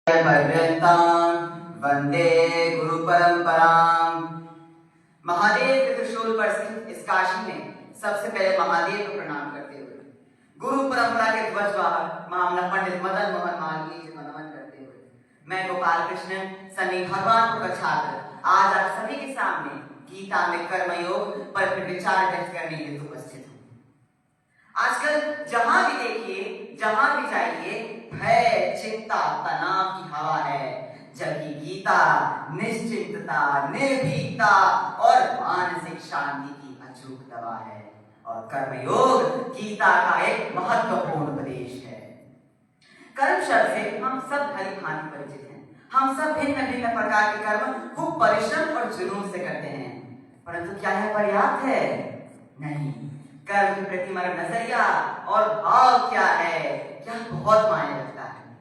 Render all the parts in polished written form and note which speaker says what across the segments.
Speaker 1: पर्यन्तां वंदे गुरु परंपरां। महादेव के त्रिशूल पर स्थित इस काशी में सबसे पहले महादेव को प्रणाम करते हुए गुरु परंपरा के ध्वजवाहक महामना पंडित मदन मोहन मालवीय जी को नमन करते हुए मैं गोपाल कृष्णन सन्नी भगवान का छात्र आज आप सभी के सामने गीता में कर्मयोग पर फिर विचार व्यक्त करने के लिए उपस्थित हूँ। आजकल जहां भी देखिए, जहां भी जाइए, भय, चिंता, तनाव की हवा है, जबकि गीता निश्चिंतता, निर्भीकता और मानसिक शांति की अचूक दवा है। और कर्मयोग गीता का एक महत्वपूर्ण उपदेश है। कर्म शब्द से हम सब भली भांति परिचित हैं। हम सब भिन्न भिन्न प्रकार के कर्म खूब परिश्रम और जुनून से करते हैं, परंतु क्या यह पर्याप्त है? नहीं। कर्म के प्रति हमारा नजरिया और भाव क्या है, क्या बहुत मायने रखता है।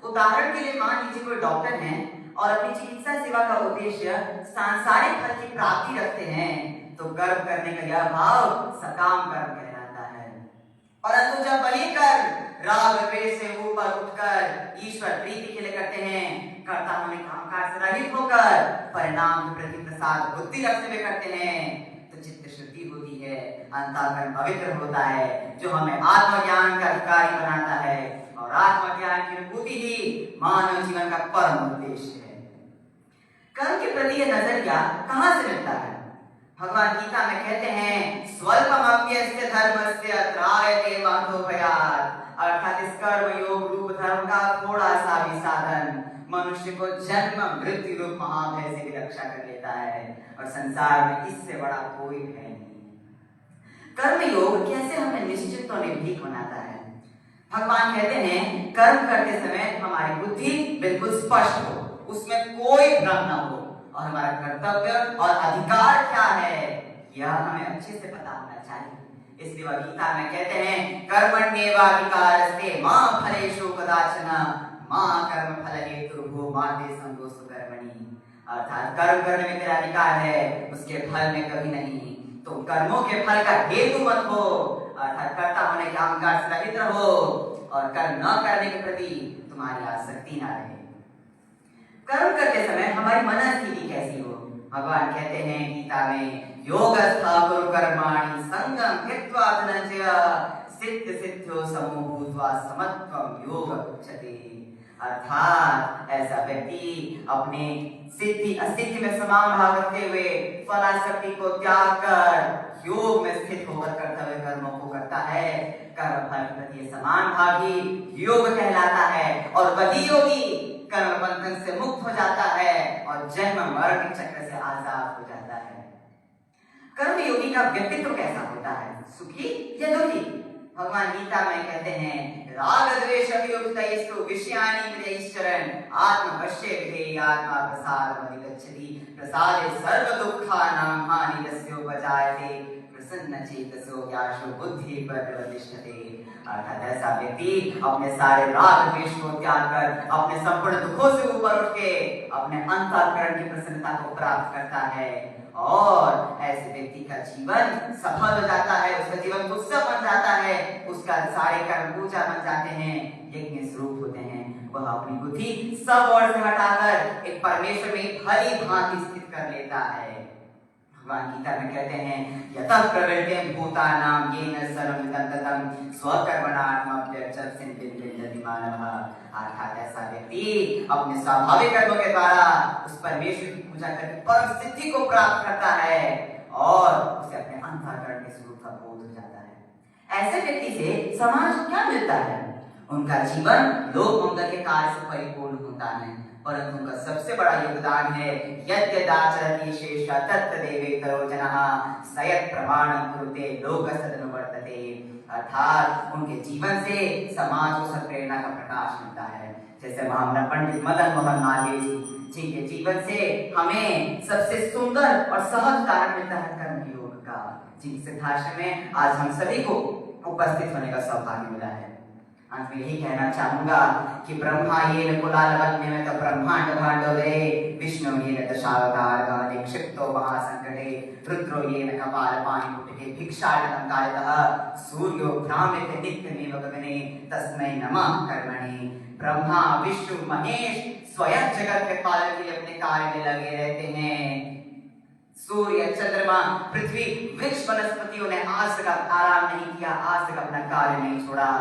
Speaker 1: उदाहरण के लिए मान लीजिए कोई डॉक्टर है और अपनी चिकित्सा सेवा का उद्देश्य सांसारिक फल की प्राप्ति रखते हैं, तो कर्म करने का यह भाव सकाम कर्म कहलाता है। परंतु जब वही कर्म राग द्वेष से ऊपर उठकर ईश्वर प्रीति के लिए करते हैं, कर्ता होने कामकाज से रहित होकर परिणाम के प्रति प्रसाद बुद्धि रखते हुए करते हैं, तो चित्त शुद्धि होती है, अंतःकरण पवित्र होता है, जो हमें आत्मज्ञान का अधिकारी बनाता है। और आत्मज्ञान की अनुभूति ही मानव जीवन का परम उद्देश्य है। कर्म के प्रति यह नजरिया कहां से मिलता है? भगवान गीता में कहते हैं, स्वल्पमप्यस्य धर्मस्य त्रायते महतो-भयात्। अर्थात इस कर्म योग रूप धर्म का थोड़ा सा भी साधन मनुष्य को जन्म मृत्यु रूप महाभय से भी रक्षा कर लेता है, और संसार में इससे बड़ा कोई भय नहीं। कर्म योग कैसे हमें निश्चित और निर्भीक बनाता है? भगवान कहते हैं, कर्म करते समय हमारी बुद्धि बिल्कुल स्पष्ट हो, उसमें कोई भ्रम न हो, और हमारा कर्तव्य और अधिकार क्या है यह हमें अच्छे से पता होना चाहिए। इसलिए वह गीता में कहते हैं, कर्मण्येवाधिकारस्ते मा फलेषु कदाचन मा कर्म फल हेतुर्भुः मा ते संगोऽस्तु कर्मणि। अर्थात कर्म करने में तेरा अधिकार है, उसके फल में कभी नहीं। तो कर्मों के फल का हेतु मत हो, अर्थात कर्ता होने के अहंकार से रहित रहो, और कर्म न करने के प्रति तुम्हारी आसक्ति न रहे। कर्म करते समय हमारी मनस्थिति कैसी हो? भगवान कहते हैं गीता में, योगस्था कुरु कर्माणि संगम त्यक्त्वा धनंजय सिद्ध सिद्ध्यो समो भूत्वा समत्वं योग उच्यते। अर्थात ऐसा व्यक्ति अपने सिद्धि अस्थिति में समान भाव रखते हुए फलासक्ति को त्याग कर योग में स्थित होकर कर्तव्य कर्मों को करता है। कर्म फल के प्रति समान भाव ही योग कहलाता है, और वही योगी कर्म बंधन से मुक्त हो जाता है और जन्म मरण के चक्र से आजाद हो जाता है। कर्म योगी का व्यक्तित्व कैसा होता है? सुखी या दुखी? भगवान गीता में कहते हैं, राग द्वेष अभियुक्तैस्तु विषयानि प्रियैश्चरन् आत्मवश्ये विधेहि आत्मा प्रसादमधिगच्छति प्रसादे सर्व दुःखानां हानि तस्योपजायते प्रसन्न चेतसो याशो बुद्धि प्रतिष्ठते। अर्थात ऐसा व्यक्ति अपने सारे राग द्वेष को त्याग कर अपने संपूर्ण दुखों से ऊपर उठ के अपने अंतःकरण की प्रसन्नता को प्राप्त करता है, और ऐसे व्यक्ति का जीवन सफल हो जाता है, उसका जीवन उत्सव बन जाता है, उसका सारे कर्म पूजा बन जाते हैं, यज्ञ स्वरूप होते हैं। वह अपनी बुद्धि सब ओर से हटाकर एक परमेश्वर में भली भांति स्थित कर लेता है। भगवान गीता में कहते हैं, यतः प्रवृत्तिं भूतानां येन सर्वमिदं ततं स्वकर्मणात्मभ्यर्चत् सिद्धिर्विन्दति मानवः। अर्थात ऐसा व्यक्ति अपने स्वाभाविक कर्मों के द्वारा उस परमेश्वर की पूजा करके परम सिद्धि को प्राप्त करता है, और उसे अपने अंतःकरण के स्वरूप का बोध हो जाता है। ऐसे व्यक्ति से समाज को क्या मिलता है? उनका जीवन लोक मंगल के कार्य से परिपूर्ण होता है, परंतु उनका सबसे बड़ा योगदान है यद्यदाचरति शेषा तत्तदेवेतरो जनः स यत् प्रमाणं कुरुते लोकसदनुवर्तते। अर्थात उनके जीवन से समाज को सत्प्रेरणा का प्रकाश मिलता है। जैसे महामना पंडित मदन मोहन मालवीय जी, जिनके जीवन से हमें सबसे सुंदर और सहज उदाहरण मिलता है कर्म योग का, जिनके सिद्धाश्रम में आज हम सभी को उपस्थित होने का सौभाग्य मिला है। अंत में यही कहना चाहूंगा कि ब्रह्मा येन कुलालवन्यमेत ब्रह्मांड भांडोदे, विष्णु येन दशावतार गाने क्षिप्तो महासंकटे, रुद्रो येन कपालपाणिपुटके भिक्षाटनं कार्यतः, सूर्यो भ्राम्यते नित्यमेव गगने तस्मै नमः कर्मणे। ब्रह्मा विष्णु महेश स्वयं जगत के पालन के लिए अपने कार्य में लगे रहते हैं। सूर्य चंद्रमा पृथ्वी वृक्ष वनस्पतियों ने आज तक आराम नहीं किया, आज तक अपना कार्य नहीं छोड़ा।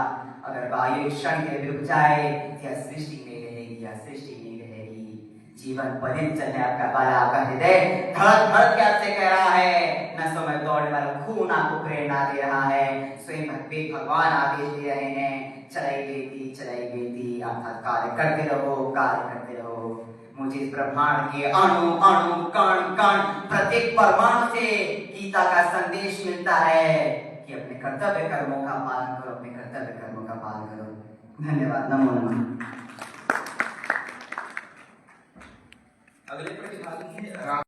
Speaker 1: अगर वायु क्षण के रुक जाए या सृष्टि नहीं रहेगी, या सृष्टि नहीं रहेगी। जीवन पर्यंत चलने आपका बाला, आपका हृदय धड़क धड़क के आपसे कह रहा है, नसों में दौड़ने वाला खून आपको प्रेरणा दे रहा है। स्वयं भगवान आदेश दे रहे हैं, चलाई बेटी अर्थात कार्य करते रहो, कार्य करते रहो। मुझे इस ब्रह्मांड के अणु अणु कण कण प्रत्येक परमाणु से गीता का संदेश मिलता है कि अपने कर्तव्य कर्मों का पालन करो, अपने कर्तव्य कर्मों का पालन करो। धन्यवाद। नमो नमः।
Speaker 2: अगले प्रतिभागी हैं